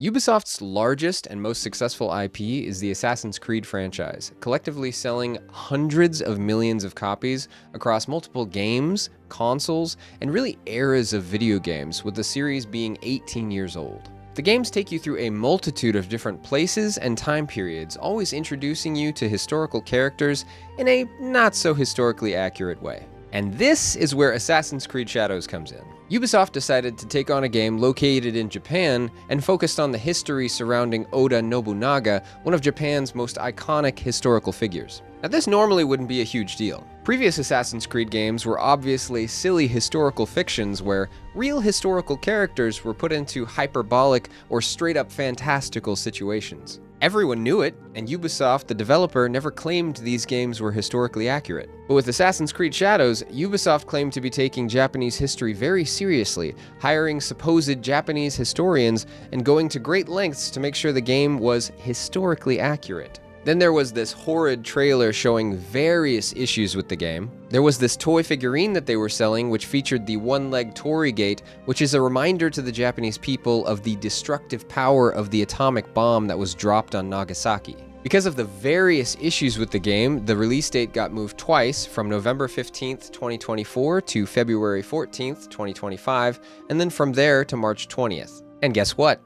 Ubisoft's largest and most successful IP is the Assassin's Creed franchise, collectively selling hundreds of millions of copies across multiple games, consoles, and really eras of video games, with the series being 18 years old. The games take you through a multitude of different places and time periods, always introducing you to historical characters in a not so historically accurate way. And this is where Assassin's Creed Shadows comes in. Ubisoft decided to take on a game located in Japan and focused on the history surrounding Oda Nobunaga, one of Japan's most iconic historical figures. Now, this normally wouldn't be a huge deal. Previous Assassin's Creed games were obviously silly historical fictions where real historical characters were put into hyperbolic or straight-up fantastical situations. Everyone knew it, and Ubisoft, the developer, never claimed these games were historically accurate. But with Assassin's Creed Shadows, Ubisoft claimed to be taking Japanese history very seriously, hiring supposed Japanese historians and going to great lengths to make sure the game was historically accurate. Then there was this horrid trailer showing various issues with the game. There was this toy figurine that they were selling which featured the one-legged Torii Gate, which is a reminder to the Japanese people of the destructive power of the atomic bomb that was dropped on Nagasaki. Because of the various issues with the game, the release date got moved twice, from November 15th, 2024 to February 14th, 2025, and then from there to March 20th. And guess what?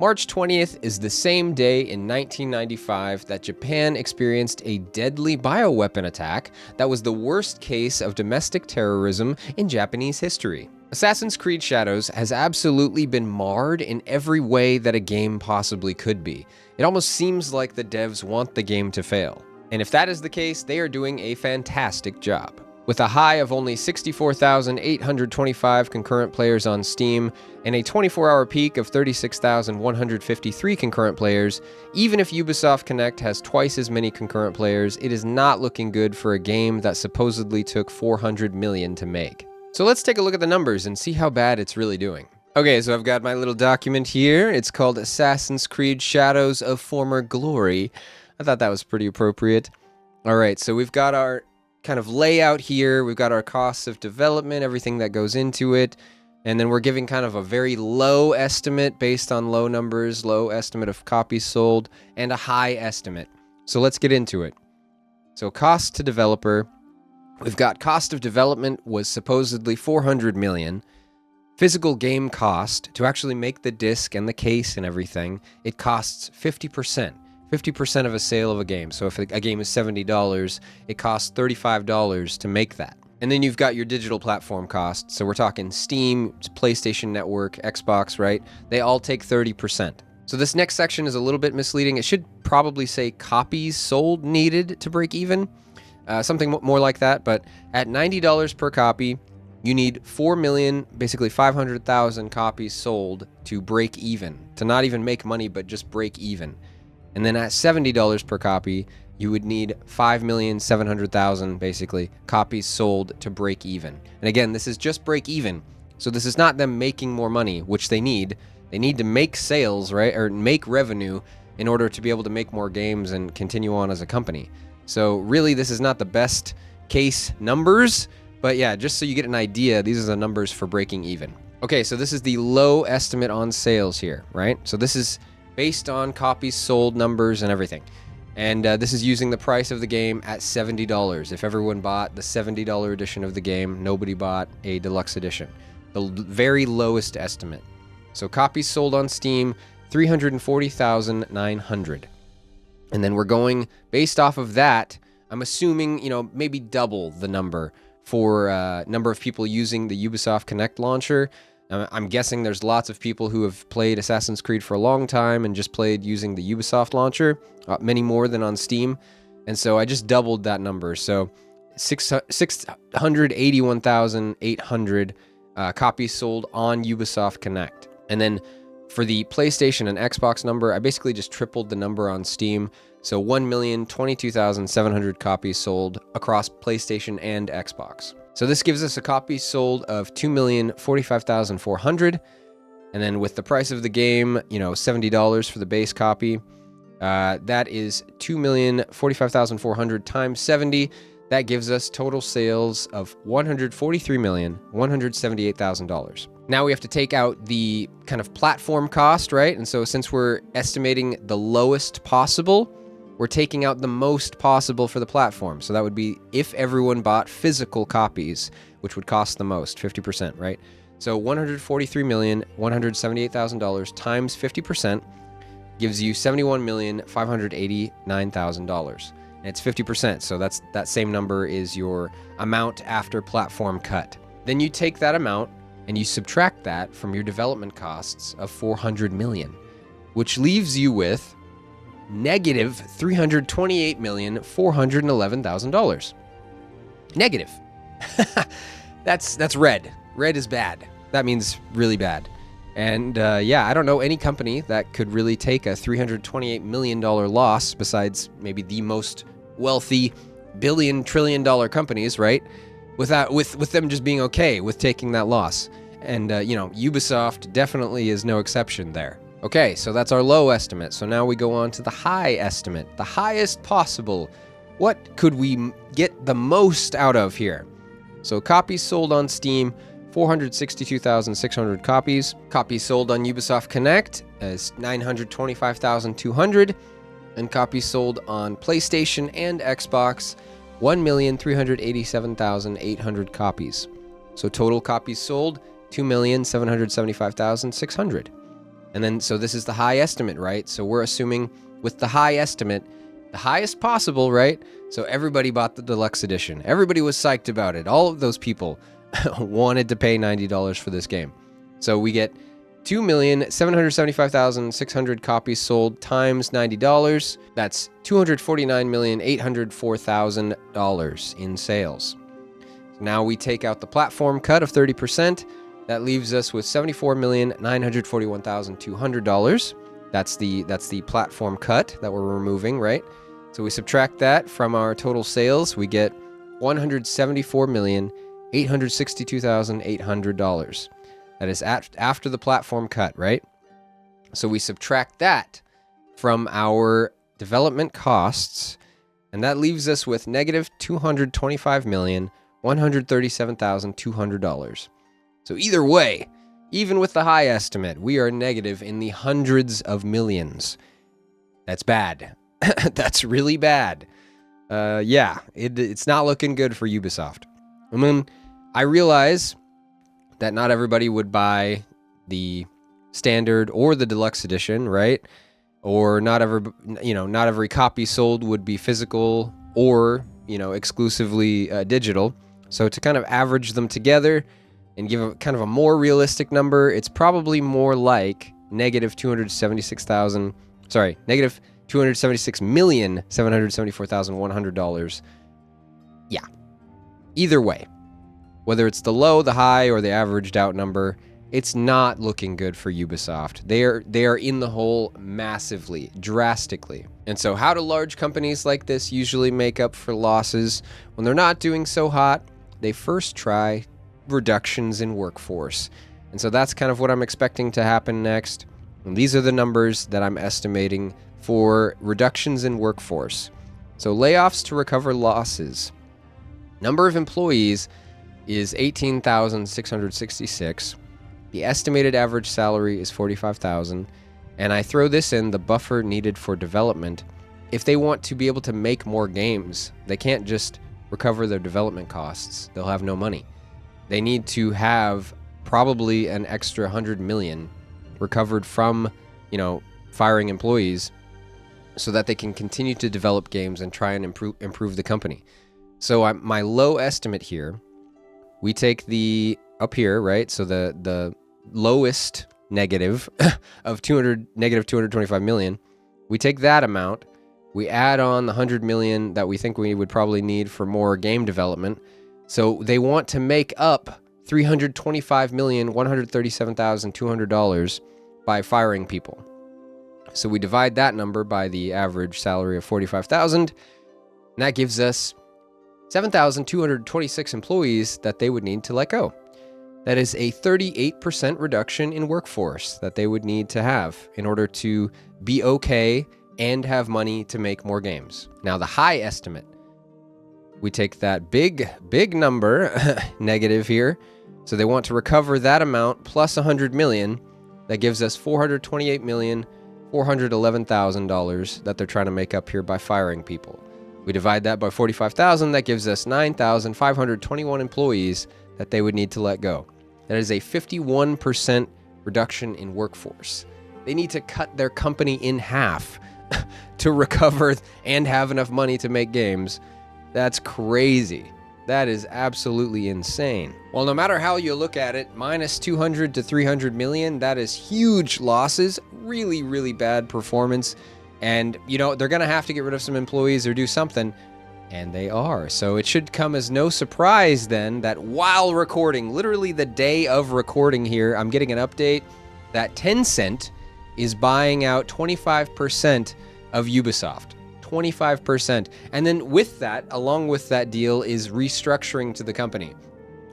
March 20th is the same day in 1995 that Japan experienced a deadly bioweapon attack that was the worst case of domestic terrorism in Japanese history. Assassin's Creed Shadows has absolutely been marred in every way that a game possibly could be. It almost seems like the devs want the game to fail. And if that is the case, they are doing a fantastic job. With a high of only 64,825 concurrent players on Steam and a 24-hour peak of 36,153 concurrent players, even if Ubisoft Connect has twice as many concurrent players, it is not looking good for a game that supposedly took 400 million to make. So let's take a look at the numbers and see how bad it's really doing. Okay, so I've got my little document here. It's called Assassin's Creed Shadows of Former Glory. I thought that was pretty appropriate. All right, so we've got our kind of layout here. We've got our costs of development, everything that goes into it. And then we're giving kind of a very low estimate based on low numbers, low estimate of copies sold, and a high estimate. So let's get into it. So cost to developer. We've got cost of development was supposedly 400 million. Physical game cost, to actually make the disc and the case and everything, it costs 50%. 50% of a sale of a game. So if a game is $70, it costs $35 to make that. And then you've got your digital platform costs. So we're talking Steam, PlayStation Network, Xbox, right? They all take 30%. So this next section is a little bit misleading. It should probably say copies sold needed to break even. Something more like that. But at $90 per copy, you need 4 million, basically 500,000 copies sold to break even. To not even make money, but just break even. And then at $70 per copy, you would need 5,700,000 basically copies sold to break even. And again, this is just break even. So this is not them making more money, which they need. They need to make sales, right? Or make revenue in order to be able to make more games and continue on as a company. So really, this is not the best case numbers, but yeah, just so you get an idea, these are the numbers for breaking even. Okay, so this is the low estimate on sales here, right? So this is based on copies sold numbers and everything. And this is using the price of the game at $70. If everyone bought the $70 edition of the game, nobody bought a deluxe edition. The very lowest estimate. So copies sold on Steam, 340,900. And then we're going, based off of that, I'm assuming, maybe double the number for number of people using the Ubisoft Connect launcher. I'm guessing there's lots of people who have played Assassin's Creed for a long time and just played using the Ubisoft launcher, many more than on Steam. And so I just doubled that number. So 681,800 copies sold on Ubisoft Connect. And then for the PlayStation and Xbox number, I basically just tripled the number on Steam. So 1,022,700 copies sold across PlayStation and Xbox. So this gives us a copy sold of 2,045,400. And then with the price of the game, $70 for the base copy, that is 2,045,400 times 70. That gives us total sales of $143,178,000. Now we have to take out the kind of platform cost, right? And so since we're estimating the lowest possible, we're taking out the most possible for the platform. So that would be if everyone bought physical copies, which would cost the most, 50%, right? So $143,178,000 times 50% gives you $71,589,000. And it's 50%, so that same number is your amount after platform cut. Then you take that amount and you subtract that from your development costs of $400 million, which leaves you with negative $328,411,000. Negative. That's red. Red is bad. That means really bad. And yeah, I don't know any company that could really take a $328 million loss besides maybe the most wealthy billion-trillion-dollar companies, right? With them just being okay with taking that loss. And, Ubisoft definitely is no exception there. Okay, so that's our low estimate. So now we go on to the high estimate, the highest possible. What could we get the most out of here? So copies sold on Steam, 462,600 copies. Copies sold on Ubisoft Connect is 925,200. And copies sold on PlayStation and Xbox, 1,387,800 copies. So total copies sold, 2,775,600. And then, so this is the high estimate, right? So we're assuming with the high estimate, the highest possible, right? So everybody bought the deluxe edition. Everybody was psyched about it. All of those people wanted to pay $90 for this game. So we get 2,775,600 copies sold times $90. That's $249,804,000 in sales. Now we take out the platform cut of 30%. That leaves us with $74,941,200. That's the platform cut that we're removing, right? So we subtract that from our total sales. We get $174,862,800. That is after the platform cut, right? So we subtract that from our development costs, and that leaves us with negative $225,137,200. So either way, even with the high estimate, we are negative in the hundreds of millions. That's bad. That's really bad. Yeah, it's not looking good for Ubisoft. I mean, I realize that not everybody would buy the standard or the deluxe edition, right? Or not every copy sold would be physical or, exclusively digital. So to kind of average them together and give a kind of a more realistic number, it's probably more like negative $276,774,100. Yeah. Either way, whether it's the low, the high, or the averaged out number, it's not looking good for Ubisoft. They are in the hole massively, drastically. And so how do large companies like this usually make up for losses? When they're not doing so hot, they first try reductions in workforce. And so that's kind of what I'm expecting to happen next. And these are the numbers that I'm estimating for reductions in workforce. So layoffs to recover losses. Number of employees is 18,666. The estimated average salary is 45,000. And I throw this in the buffer needed for development. If they want to be able to make more games, they can't just recover their development costs. They'll have no money. They need to have probably an extra 100 million recovered from, firing employees so that they can continue to develop games and try and improve the company. So my low estimate here, we take the up here, right? So the lowest negative of negative 225 million, we take that amount, we add on the 100 million that we think we would probably need for more game development. So they want to make up $325,137,200 by firing people. So we divide that number by the average salary of 45,000, and that gives us 7,226 employees that they would need to let go. That is a 38% reduction in workforce that they would need to have in order to be okay and have money to make more games. Now, the high estimate, we take that big number, negative here, So they want to recover that amount plus 100 million. That gives us $428,411,000 that they're trying to make up here by firing people. We divide that by 45,000, that gives us 9,521 employees that they would need to let go. That is a 51% reduction in workforce. They need to cut their company in half to recover and have enough money to make games. That's crazy. That is absolutely insane. Well, no matter how you look at it, minus 200 to 300 million, that is huge losses, really, really bad performance. And, you know, they're going to have to get rid of some employees or do something, and they are. So it should come as no surprise then that while recording, literally the day of recording here, I'm getting an update that Tencent is buying out 25% of Ubisoft. 25%. And then with that, along with that deal, is restructuring to the company.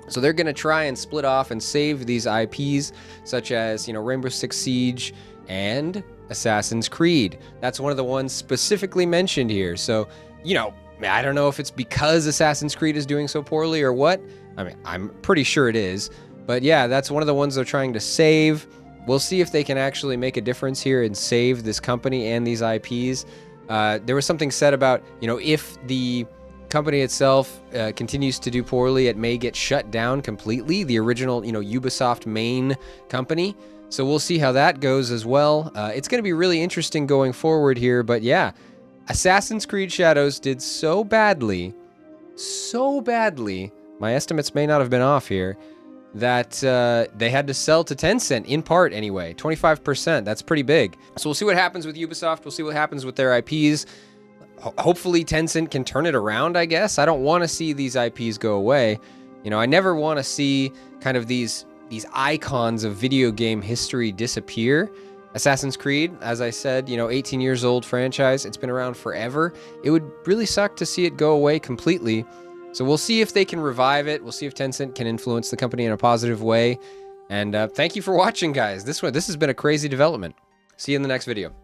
So they're going to try and split off and save these IPs, such as, you know, Rainbow Six Siege and Assassin's Creed. That's one of the ones specifically mentioned here. So, you know, I don't know if it's because Assassin's Creed is doing so poorly or what. I mean, I'm pretty sure it is. But yeah, that's one of the ones they're trying to save. We'll see if they can actually make a difference here and save this company and these IPs. There was something said about, you know, if the company itself continues to do poorly, it may get shut down completely, the original, you know, Ubisoft main company. So we'll see how that goes as well. It's going to be really interesting going forward here. But yeah, Assassin's Creed Shadows did so badly, my estimates may not have been off here, that they had to sell to Tencent, in part anyway. 25%, that's pretty big. So we'll see what happens with Ubisoft. We'll see what happens with their IPs. Hopefully Tencent can turn it around, I guess. I don't want to see these IPs go away. You know, I never want to see kind of these icons of video game history disappear. Assassin's Creed, as I said, you know, 18 years old franchise. It's been around forever. It would really suck to see it go away completely. So we'll see if they can revive it. We'll see if Tencent can influence the company in a positive way. And thank you for watching, guys. This has been a crazy development. See you in the next video.